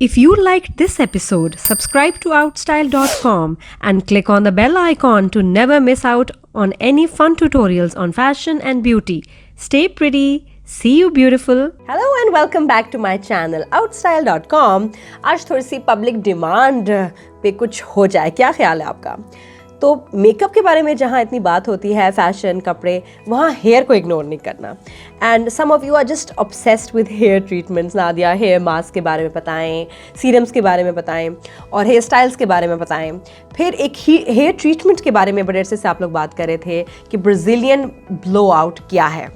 If you liked this episode, subscribe to Outstyle.com and click on the bell icon to never miss out on any fun tutorials on fashion and beauty. Stay pretty. See you beautiful. Hello and welcome back to my channel Outstyle.com. आज थोड़ी सी public demand पे कुछ हो जाए, क्या ख्याल है आपका? तो मेकअप के बारे में जहाँ इतनी बात होती है, फैशन, कपड़े, वहाँ हेयर को इग्नोर नहीं करना. And some of you are just obsessed with hair treatments. Nadia, hair mask के बारे में बताएं, सीरम्स के बारे में बताएं और हेयर स्टाइल्स के बारे में बताएं. फिर एक हेयर ट्रीटमेंट के बारे में बड़े अरसे से आप लोग बात कर रहे थे कि ब्राज़ीलियन ब्लो आउट क्या है.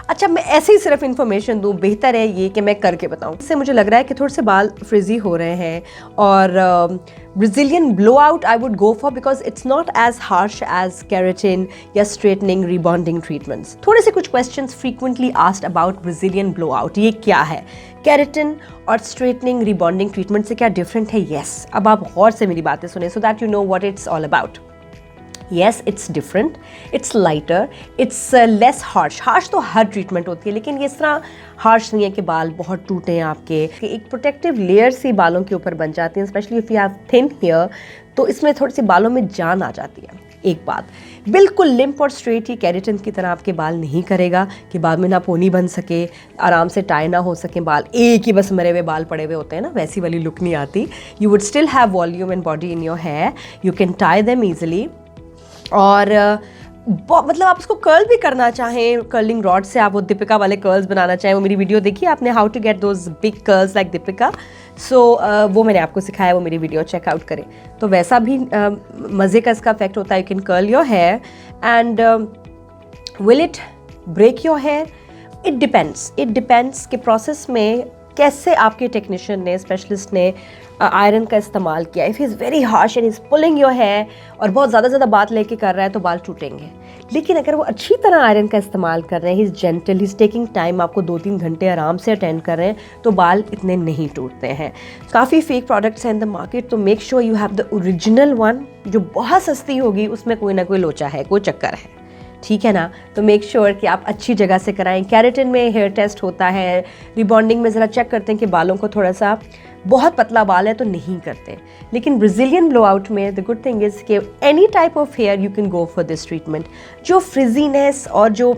अच्छा, मैं ऐसे ही सिर्फ इन्फॉर्मेशन दूँ, बेहतर है ये कि मैं करके बताऊँ. इससे मुझे लग रहा है कि थोड़े से बाल फ्रिजी हो रहे हैं और Brazilian blow out I would go for because it's not as harsh as keratin या स्ट्रेटनिंग रीबॉन्डिंग ट्रीटमेंट्स. थोड़े से कुछ questions frequently asked about Brazilian blow out. ये क्या है? केराटिन और स्ट्रेटनिंग रीबॉन्डिंग ट्रीटमेंट से क्या डिफरेंट है? यस, अब आप गौर से मेरी बातें सुने so that you know what it's all about. Yes, it's different, it's lighter, it's less harsh. Harsh तो हर ट्रीटमेंट होती है, लेकिन ये इस तरह हार्श नहीं है कि बाल बहुत टूटे हैं आपके. एक प्रोटेक्टिव लेयर सी बालों के ऊपर बन जाती है, specially if you have thin hair, तो इसमें थोड़ी सी बालों में जान आ जाती है. एक बात, बिल्कुल लिम्प और स्ट्रेट ही केराटिन की तरह आपके बाल नहीं करेगा कि बाद में ना पोनी बन सके, आराम से टाई ना हो सके बाल, एक ही बस मरे हुए बाल पड़े हुए होते हैं ना, वैसी वाली लुक नहीं आती. You would still have volume and body in your hair. You can tie them easily. और मतलब आप उसको कर्ल भी करना चाहें, कर्लिंग रॉड से आप वो दीपिका वाले कर्ल्स बनाना चाहें, वो मेरी वीडियो देखिए आपने, how to get those big curls like Deepika. So वो मैंने आपको सिखाया, वो मेरी वीडियो चेकआउट करें. तो वैसा भी मज़े का इसका इफेक्ट होता है. You can curl your hair and will it break your hair? It depends कि प्रोसेस में कैसे आपके टेक्नीशियन ने, स्पेशलिस्ट ने आयरन का इस्तेमाल किया. If he is very harsh and is pulling your hair और बहुत ज़्यादा बात लेके कर रहा है तो बाल टूटेंगे. लेकिन अगर वो अच्छी तरह आयरन का इस्तेमाल कर रहे हैं, he is gentle, he is taking time, आपको 2-3 घंटे आराम से अटेंड कर रहे हैं, तो बाल इतने नहीं टूटते हैं. काफ़ी फेक प्रोडक्ट्स हैं इन द मार्केट, तो make sure you have the original one. जो बहुत सस्ती होगी उसमें कोई ना कोई लोचा है, कोई चक्कर है, ठीक है ना. तो मेक श्योर कि आप अच्छी जगह से कराएं. केराटिन में हेयर टेस्ट होता है, रिबॉन्डिंग में ज़रा चेक करते हैं कि बालों को थोड़ा सा, बहुत पतला बाल है तो नहीं करते. लेकिन ब्राज़ीलियन ब्लो आउट में द गुड थिंग इज़ कि any type of hair you can go for this treatment. जो फ्रिजीनेस और जो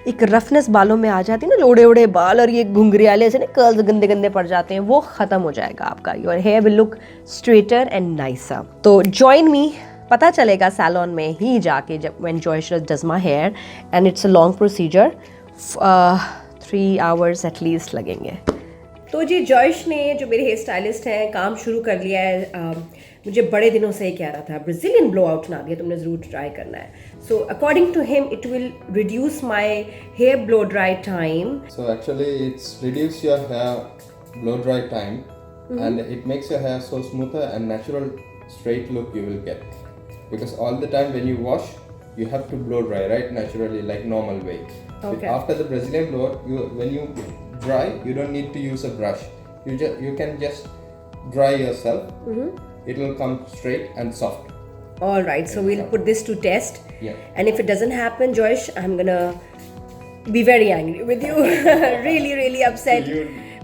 एक रफनेस बालों में आ जाती है ना, लोड़े ओड़े बाल और ये घुंघरियाले ऐसे ना कर्ल्स गंदे पड़ जाते हैं, वो ख़त्म हो जाएगा आपका. Your hair will look straighter and nicer. तो जॉइन मी, पता चलेगा सैलून में ही जाके, जब when Joyce does my hair and it's a long procedure. 3 hours at least लगेंगे. तो जी जॉयश ने, जो मेरे हेयर स्टाइलिस्ट हैं, काम शुरू कर लिया है. मुझे बड़े दिनों से ही कह रहा था ब्राज़ीलियन ब्लो आउट ना दिया, तुमने ज़रूर ट्राई करना है. So according to him it will reduce my hair blow dry time. So actually it's reduce your hair blow dry time and it makes your hair so smoother and natural straight look you will get. Because all the time when you wash, you have to blow dry, right? Naturally, like normal way. Okay. But after the Brazilian blow, when you dry, you don't need to use a brush. You can just dry yourself. It will come straight and soft. All right, so we'll put this to test. Yeah. And if it doesn't happen, Joyce, I'm gonna be very angry with you. really upset.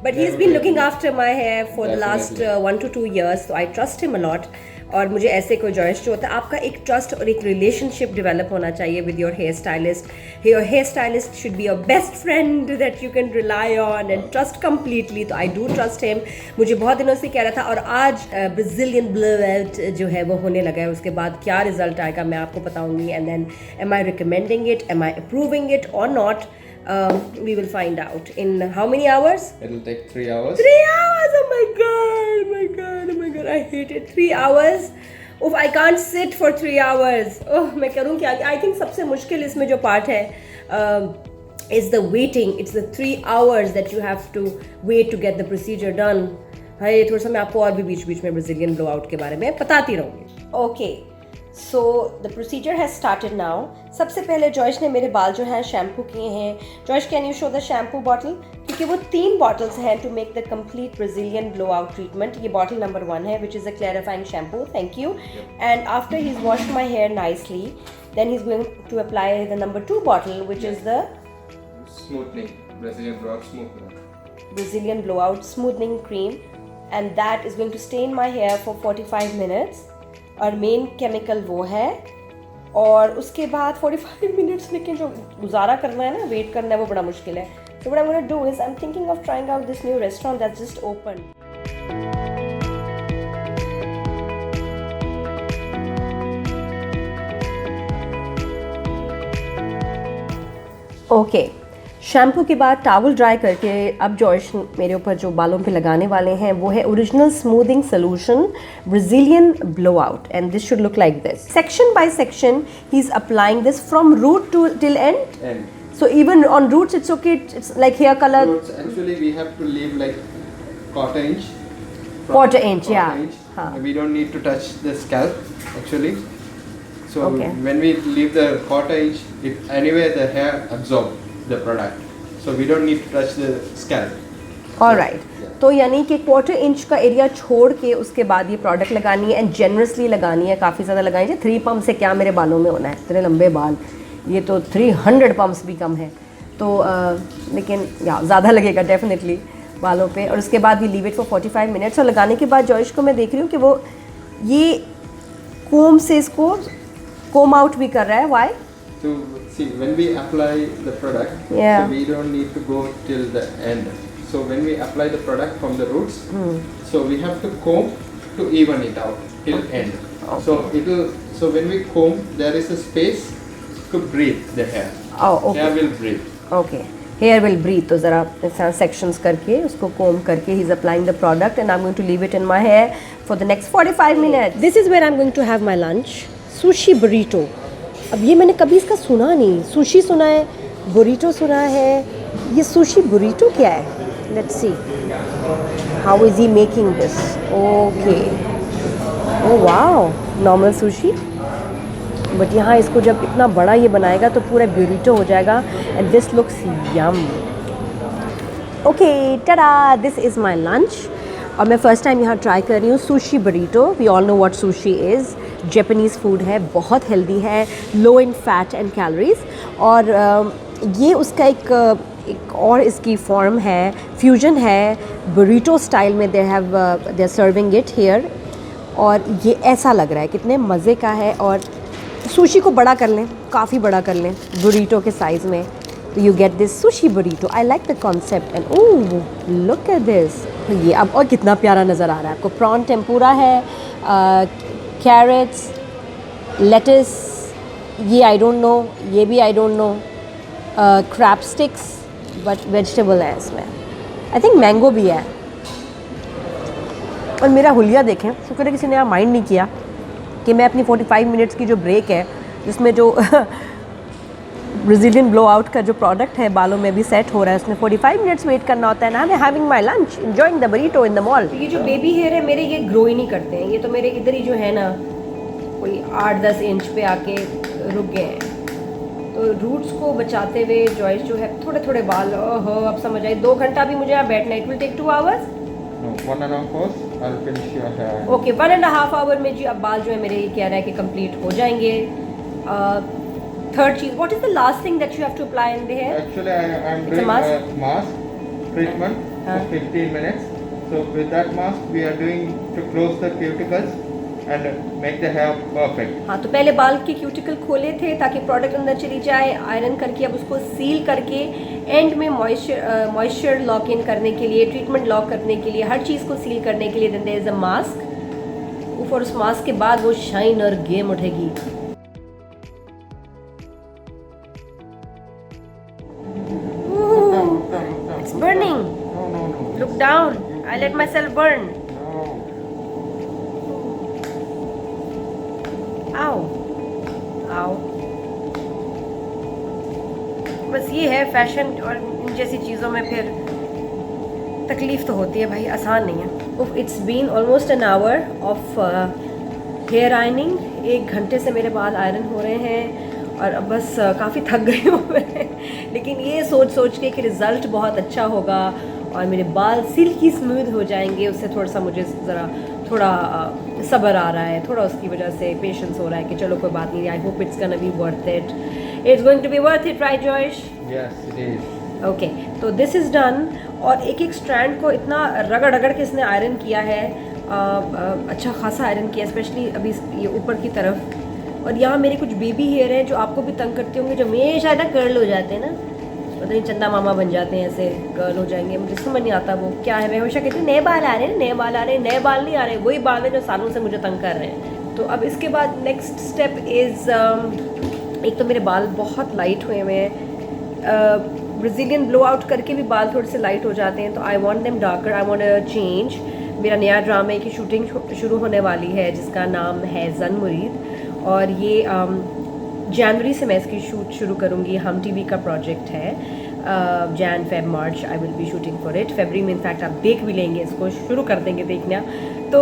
But he's been looking after my hair for the last 1 to 2 years, so I trust him a lot. और मुझे ऐसे कोई Joyce जो होता है, आपका एक trust और एक रिलेशनशिप डेवलप होना चाहिए with your hair stylist. Your hair stylist should be your best friend that you can rely on and trust completely. तो आई डू ट्रस्ट हिम. मुझे बहुत दिनों से कह रहा था और आज ब्राज़ीलियन ब्लो आउट जो है वो होने लगा है. उसके बाद क्या रिजल्ट आएगा मैं आपको बताऊंगी. And then am I recommending it, am I approving it और not? We will find out in how many hours? It will take 3 hours. 3 hours! Oh my god! I hate it. 3 hours. Oof, I can't sit for 3 hours. Oh, मैं करूँ क्या? I think सबसे मुश्किल इसमें जो part है is the waiting. It's the 3 hours that you have to wait to get the procedure done. हाय, थोड़ा सा मैं आपको और भी बीच में ब्राज़ीलियन ब्लो आउट के बारे में बताती रहूँगी. Okay. So the procedure has started now. सबसे पहले जॉयश ने मेरे बाल जो हैं शैम्पू किए हैं. Joyce, can you show the shampoo bottle? क्योंकि वो 3 बॉटल्स हैं to make the complete Brazilian blow out treatment. ये बॉटल नंबर 1 है which is a clarifying shampoo. Thank you. And after he is washed my hair nicely, then he is going to apply the number 2 bottle which is the Smoothing Brazilian blow out smoothing. Brazilian blowout smoothing cream. And that is going to stay in my hair for 45 minutes और main chemical वो है। और उसके बाद 45 minutes लेकिन जो गुजारा करना है ना, वेट करना है, वो बड़ा मुश्किल है। So what I am gonna do is I am thinking of trying out this new restaurant that's just open. Okay, shampoo के बाद टॉवल ड्राई करके अब जॉयश मेरे ऊपर जो बालों पे लगाने वाले हैं वो है original smoothing solution Brazilian blow out and this should look like this. Section by section he is applying this from root to till end. So even on roots it's okay, it's like hair color. Roots, actually we have to leave like quarter inch. Quarter inch, yeah. Huh. We don't need to touch the scalp actually. So Okay. when we leave the quarter inch, it anyway the hair absorb the product. So we don't need to touch the scalp. Alright. तो यानी कि quarter inch का area छोड़ के उसके बाद ये product लगानी है एंड जेनरसली लगानी है, काफ़ी ज़्यादा लगानी है। 3 पम्प से क्या मेरे बालों में होना है, इतने लंबे बाल, ये तो 300 पम्प्स भी कम है। तो लेकिन या ज़्यादा लगेगा डेफिनेटली बालों पे। और उसके बाद भी लीव इट फॉर 45 मिनट्स। और लगाने के बाद जॉयश को मैं देख रही हूँ कि वो ये कोम से इसको कोम आउट भी कर रहा है। Y? To see when we apply the product, Yeah. so we don't need to go till the end. So when we apply the product from the roots, so we have to comb to even it out till end. So so when we comb, there is a space to breathe the hair. Oh, okay. Hair will breathe. Okay, hair will breathe. तो ज़रा sections करके उसको comb करके ही is applying the product and I am going to leave it in my hair for the next 45 minute. This is where I am going to have my lunch, sushi burrito. अब ये मैंने कभी इसका सुना नहीं, sushi सुना है, बुरीटो सुना है, ये सुशी बुरीटो क्या है? Let's see how is he making this. Okay, oh wow, normal sushi, but यहाँ इसको जब इतना बड़ा ये बनाएगा तो पूरा बुरीटो हो जाएगा and this looks yum. Okay tada, this is my lunch और मैं फ़र्स्ट टाइम यहाँ ट्राई कर रही हूँ sushi burrito. We all know what sushi is, Japanese food है, बहुत हेल्दी है, low in fat and calories. और ये उसका एक और इसकी फॉर्म है, फ्यूजन है बुरीटो स्टाइल में। They are serving it here और ये ऐसा लग रहा है कितने मज़े का है। और सुशी को बड़ा कर लें, काफ़ी बड़ा कर लें बुरीटो के साइज़ में, तो you get this sushi burrito. I like the concept and oh look at this. ये अब और कितना प्यारा नज़र आ रहा है आपको। प्रॉन टेम्पुरा है, कैरेट्स, लेटिस, ये आई डोंट नो, ये भी I don't know, crab sticks, but vegetable है इसमें। आई थिंक मैंगो भी है। और मेरा हुलिया देखें, शुक्र है किसी ने यहाँ माइंड नहीं किया कि मैं अपनी 45 मिनट्स की जो ब्रेक है जिसमें जो ब्राज़ीलियन ब्लो आउट का जो प्रोडक्ट है बालों में भी सेट हो रहा है, उसमें 45 मिनट्स वेट करना होता है ना। I am having my lunch, enjoying the burrito in the mall. ये जो बेबी हेयर है मेरे, ये ग्रो ही नहीं करते हैं, ये तो मेरे इधर ही जो है ना कोई 8-10 इंच पे आके रुक गए हैं। तो रूट्स को बचाते हुए जॉयस जो है थोड़े थोड़े बाल, ओहो अब समझ आई, 2 घंटा भी मुझे यहाँ बैठना है। It will take 2 hours. No, 1.5 hours. I'll finish your hair. Okay, 1.5 hour में जी अब बाल जो है मेरे, ये कह रहा है कि कंप्लीट हो जाएंगे। थर्ड चीज, what is the last thing that you have to apply in the hair? Actually, I'm It's a doing mask? a mask treatment for 15 minutes. So with that mask, we are doing to close the cuticles and make the hair perfect. हाँ, तो पहले बाल के cuticle खोले थे ताकि product अंदर चली जाए, आयरन करके अब उसको सील करके एंड में मॉइस्चर लॉक इन करने के लिए, ट्रीटमेंट लॉक करने के लिए, हर चीज़ को सील करने के लिए then there is a mask. और उस मास्क के बाद वो शाइन और गेम उठेगी। It's burning. No. Look down. I let myself burn. No. आओ आओ। बस ये है फैशन और इन जैसी चीज़ों में फिर तकलीफ़ तो होती है भाई, आसान नहीं है। It's been almost an hour of hair ironing. 1 घंटे से मेरे बाल आयरन हो रहे हैं और अब बस काफ़ी थक गई हूँ मैं। लेकिन ये सोच के कि रिज़ल्ट बहुत अच्छा होगा और मेरे बाल सिल्की स्मूथ हो जाएंगे, उससे थोड़ा सा मुझे ज़रा थोड़ा सब्र आ रहा है, थोड़ा उसकी वजह से पेशेंस हो रहा है कि चलो कोई बात नहीं, I hope it's gonna be worth it. It's going to be worth it, right Joyce? Yes, it is. Okay, तो दिस इज़ डन। और एक एक स्ट्रैंड को इतना रगड़ रगड़ के इसने आयरन किया है, अच्छा खासा आयरन किया, स्पेशली अभी ये ऊपर की तरफ। और यहाँ मेरे कुछ बेबी हेयर हैं जो आपको भी तंग करते होंगे, जो हमेशा ना कर्ल हो जाते हैं ना, पता नहीं चंदा मामा बन जाते हैं, ऐसे कर्ल हो जाएंगे। मुझे समझ नहीं आता वो क्या है। मैं हमेशा कहती हूँ नए बाल आ रहे हैं, नए बाल आ रहे हैं, नए बाल नहीं आ रहे, वही बाल है जो सालों से मुझे तंग कर रहे हैं। तो अब इसके बाद नेक्स्ट स्टेप इज़, एक तो मेरे बाल बहुत लाइट हुए हुए हैं, ब्राज़ीलियन ब्लो आउट करके भी बाल थोड़े से लाइट हो जाते हैं, तो I want them darker, I want a change. मेरा नया ड्रामे की शूटिंग शुरू होने वाली है जिसका नाम है जन मुरीद, और ये जनवरी से मैं इसकी शूट शुरू करूँगी। हम टीवी का प्रोजेक्ट है, Jan Feb March I will be shooting for it. फरवरी में इनफैक्ट आप देख भी लेंगे, इसको शुरू कर देंगे देखना। तो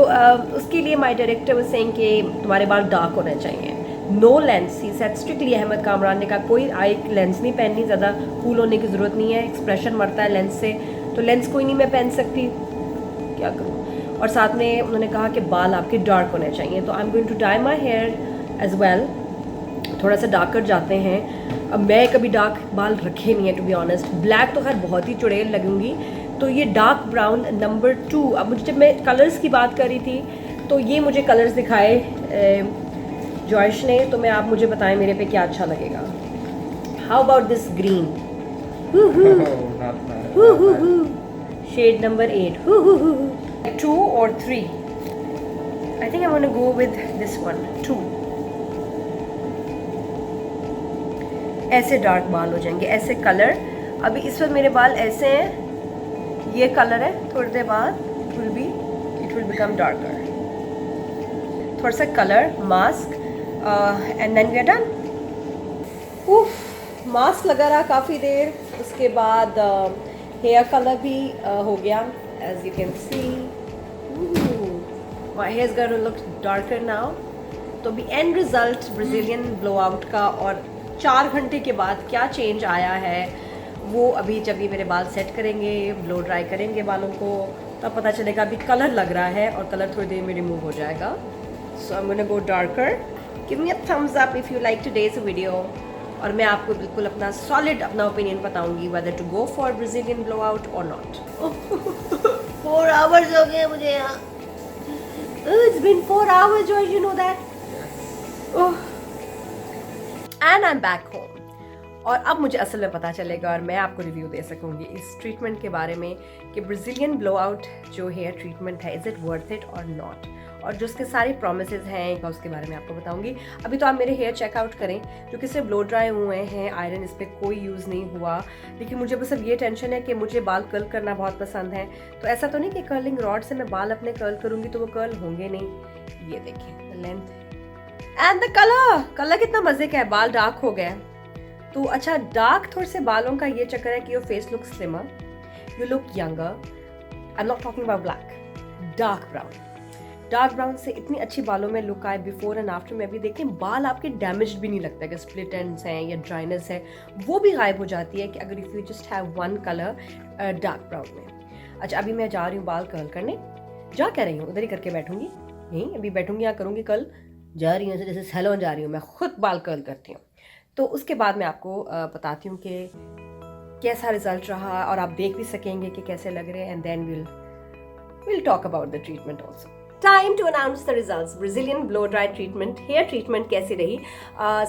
उसके लिए माई डायरेक्टर वाज सेइंग कि तुम्हारे बाल डार्क होने चाहिए, no lens. He said strictly, Ahmad Kamran ने कहा कोई आई लेंस नहीं पहननी, ज़्यादा कूल होने की ज़रूरत नहीं है, एक्सप्रेशन मरता है लेंस से, तो लेंस कोई नहीं मैं पहन सकती, क्या करूँ। और साथ में उन्होंने कहा कि बाल आपके डार्क होने चाहिए, तो I am going to dye my hair as well, थोड़ा सा डार्क कर जाते हैं। अब मैं कभी डार्क बाल रखे नहीं है टू बी ऑनेस्ट, ब्लैक तो खैर बहुत ही चुड़ैल लगूंगी, तो ये डार्क ब्राउन नंबर 2। अब मुझे जब मैं कलर्स की बात कर रही थी तो ये मुझे कलर्स दिखाए जॉयश ने, तो मैं आप मुझे बताएं मेरे पे क्या अच्छा लगेगा। How about this green, shade number 8, 2 और 3, I think I want to go with this one 2। ऐसे डार्क बाल हो जाएंगे, ऐसे कलर। अभी इस वक्त मेरे बाल ऐसे हैं, ये कलर है, थोड़ी देर बाद इट विल बिकम डार्कर। थोड़ा सा colour mask and then we are done. उफ, मास्क लगा रहा काफ़ी देर, उसके बाद हेयर कलर भी हो गया, as you can see my hair is going to look darker now. तो भी end result Brazilian blow out का, और 4 घंटे के बाद क्या चेंज आया है वो अभी जब ये मेरे बाल सेट करेंगे, ब्लो ड्राई करेंगे बालों को, तब पता चलेगा। अभी कलर लग रहा है और कलर थोड़ी देर में रिमूव हो जाएगा। So I am gonna go darker. Give me a thumbs up if you like today's video, और मैं आपको बिल्कुल अपना सॉलिड अपना ओपिनियन बताऊंगी whether to go for Brazilian blow out और नॉट। 4 आवर्स हो गए मुझे यहाँ, इट्स बीन 4 आवर्स, जो you know that. And I am back home, और अब मुझे असल में पता चलेगा और मैं आपको रिव्यू दे सकूंगी इस ट्रीटमेंट के बारे में कि ब्राज़ीलियन ब्लो आउट जो हेयर ट्रीटमेंट है, इज़ इट वर्थ इट और नॉट, और जो उसके सारे प्रोमिसेस हैं उसके बारे में आपको बताऊंगी। अभी तो आप मेरे हेयर चेकआउट करें जो कि सिर्फ ब्लो ड्राई हुए हैं, आयरन इस पर कोई यूज़ नहीं हुआ, लेकिन मुझे बस अब ये टेंशन है कि मुझे बाल कर्ल करना बहुत पसंद है। तो ऐसा तो नहीं कि कर्लिंग रॉड से मैं बाल अपने कर्ल करूँगी तो वो कर्ल होंगे नहीं। ये देखें लेंथ एंड द कलर कितना मजे का है, बाल डार्क हो गए। तो अच्छा, डार्क थोड़े से बालों का ये चक्कर है कि your face look slimmer, you look younger. I am not talking about black, dark brown से इतनी अच्छी बालों में लुक आए बिफोर एंड आफ्टर में। अभी देखें बाल आपके डैमेज्ड भी नहीं लगता कि स्प्लिट एंड्स हैं या ड्राइनेस है, वो भी गायब हो जाती है कि अगर if you just have one colour dark brown में। अच्छा, अभी मैं जा रही हूँ बाल कर्ल करने, जा क्या रही हूँ, उधर ही करके बैठूंगी, नहीं अभी बैठूंगी, यहाँ करूँगी, कल जा रही हूँ जैसे सैलून जा रही हूँ, मैं खुद बाल कर्ल करती हूँ। तो उसके बाद मैं आपको बताती हूँ कि कैसा रिजल्ट रहा, और आप देख भी सकेंगे कि कैसे लग रहे हैं, and then we'll talk about the treatment also. Time to announce the results. Brazilian blow dry treatment, hair treatment कैसी रही?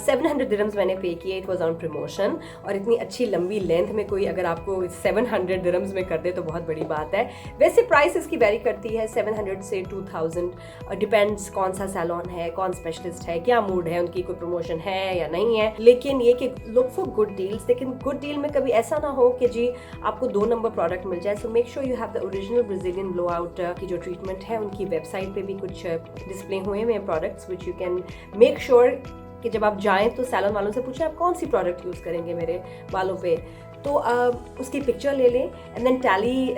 700 dirhams मैंने पे किए, it was on promotion, और इतनी अच्छी लंबी लेंथ में कोई अगर आपको 700 dirhams में कर दे तो बहुत बड़ी बात है। वैसे प्राइस इसकी वेरी करती है 700 से 2000, डिपेंड्स कौन सा सैलून है, कौन स्पेशलिस्ट है, क्या मूड है, उनकी कोई प्रमोशन है या नहीं है। लेकिन ये कि लुक फॉर गुड डील्स, लेकिन गुड डील में कभी ऐसा ना हो कि जी आपको 2 नंबर प्रोडक्ट मिल जाए। So make sure you have the original Brazilian blow out की जो ट्रीटमेंट है, उनकी वेबसाइट पे भी कुछ डिस्प्ले हुए हैं products which you can make sure कि जब आप जाएं तो सैलून वालों से पूछें आप कौन सी प्रोडक्ट यूज़ करेंगे मेरे बालों पे, तो उसकी पिक्चर ले लें एंड देन टैली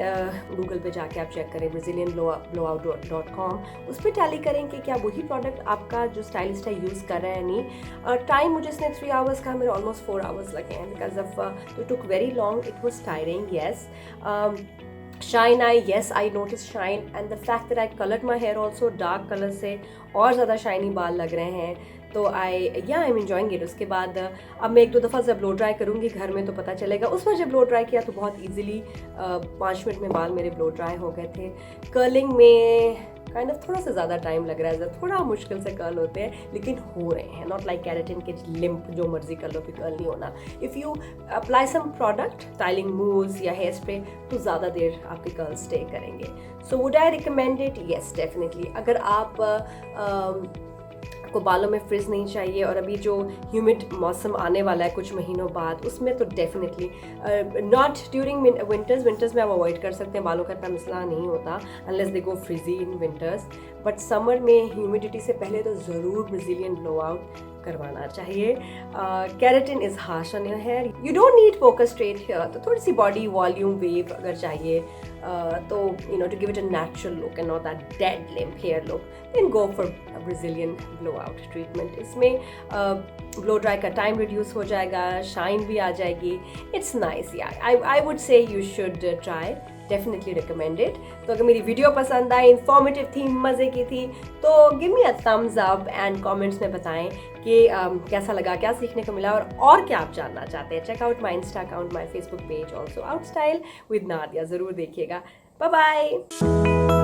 गूगल पे जाके आप चेक करें brazilianblowout.com, उस पर टैली करें कि क्या वही प्रोडक्ट आपका जो स्टाइलिस्ट है यूज़ कर रहा है नहीं। टाइम मुझे इसने 3 आवर्स का, मेरे ऑलमोस्ट 4 आवर्स लगे हैं because of it took very long, it was tiring, yes. Shine आई, yes I notice shine, and the fact that I coloured my hair also dark colour से और ज़्यादा शाइनी बाल लग रहे हैं। तो आई एम एंजॉइंग इट। उसके बाद अब मैं 1-2 दफ़ा जब ब्लो ड्राई करूँगी घर में तो पता चलेगा। उस वक्त जब ब्लो ड्राई किया तो बहुत ईजिली 5 मिनट में बाल मेरे ब्लो ड्राई हो गए थे। कर्लिंग में काइंड ऑफ थोड़ा सा ज़्यादा टाइम लग रहा है, थोड़ा मुश्किल से कर्ल होते हैं लेकिन हो रहे हैं। नॉट लाइक केराटिन के लिम्प जो मर्जी कर लो, फिर कर्ल नहीं होना। If you apply some product, styling moves या हेयर स्प्रे, तो ज़्यादा देर आपके कर्ल स्टे करेंगे। So would I recommend it? Yes definitely. अगर आपको बालों में फ्रिज नहीं चाहिए और अभी जो ह्यूमिड मौसम आने वाला है कुछ महीनों बाद, उसमें तो डेफिनेटली नॉट ड्यूरिंग विंटर्स में आप अवॉइड कर सकते हैं, बालों का इतना मसला नहीं होता unless they go frizzy in winters. But summer में ह्यूमिडिटी से पहले तो ज़रूर ब्राज़ीलियन ब्लो आउट करवाना चाहिए। Keratin is harsh on your hair, you don't need focus straight hair, तो थोड़ी सी बॉडी वॉल्यूम वेव अगर चाहिए तो you know to give it a natural look and not that dead limp hair look, then go for Brazilian blow out treatment. इसमें blow dry का time reduce हो जाएगा, शाइन भी आ जाएगी। इट्स नाइस यार, I would say you should try, definitely recommended. तो अगर मेरी वीडियो पसंद आई, इंफॉर्मेटिव थी, मज़े की थी, तो give me a thumbs up and comments में बताएं कि कैसा लगा, क्या सीखने को मिला और क्या आप जानना चाहते हैं। Check out my insta account, my Facebook page also, out style with Nadia, ज़रूर देखिएगा। Bye bye.